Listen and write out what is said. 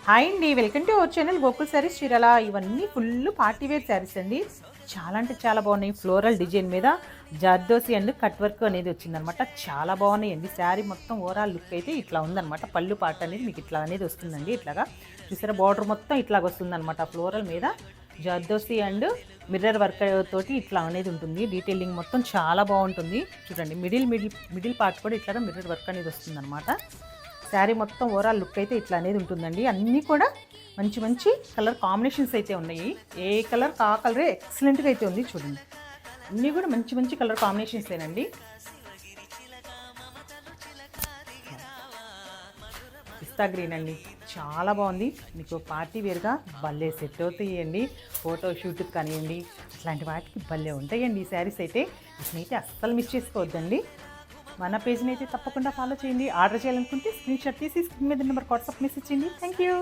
Hi అండి, welcome to our channel Gokul saris చీరల. ఇవన్నీ ఫుల్ పార్టీ వేర్ శారీస్ అండి. చాలా అంటే చాలా బాగున్నాయి. ఫ్లోరల్ డిజైన్ మీద జర్దోసి అండ్ కట్ వర్క్ అనేది వచ్చిందనమాట. చాలా బాగున్నాయండి. శారీ మొత్తం ఓవరాల్ లుక్ అయితే ఇట్లా ఉందన్నమాట. పళ్ళు పాట అనేది మీకు ఇట్లా అనేది వస్తుందండి. ఇట్లాగా చూసారా, బార్డర్ మొత్తం ఇట్లాగ వస్తుందన్నమాట. ఫ్లోరల్ మీద జర్దోసి అండ్ మిర్రర్ వర్క్ తోటి ఇట్లా అనేది ఉంటుంది. డీటెయిలింగ్ మొత్తం చాలా బాగుంటుంది. చూడండి, మిడిల్ పార్ట్ కూడా ఇట్లా మిర్రర్ వర్క్ అనేది వస్తుందన్నమాట. శారీ మొత్తం ఓవరాల్ లుక్ అయితే ఇట్లా అనేది ఉంటుందండి. అన్నీ కూడా మంచి మంచి కలర్ కాంబినేషన్స్ అయితే ఉన్నాయి. ఏ కలర్ ఆ కలరే ఎక్సలెంట్గా అయితే ఉంది. చూడండి, అన్నీ కూడా మంచి మంచి కలర్ కాంబినేషన్సేనండి. పిస్తా గ్రీన్ అండి, చాలా బాగుంది. మీకు పార్టీ వేర్గా భలే సెట్ అవుతాయండి. ఫోటో షూట్కి కానివ్వండి, అట్లాంటి వాటికి భలే ఉంటాయండి ఈ శారీస్ అయితే. వీటినైతే అస్సలు మిస్ చేసుకోవద్దండి. మన పేజ్ని అయితే తప్పకుండా ఫాలో చేయండి. ఆర్డర్ చేయాలనుకుంటే స్క్రీన్ షాట్ తీసి స్క్రీన్ మీద నెంబర్ వాట్సాప్ మెసేజ్ చేయండి. Thank you.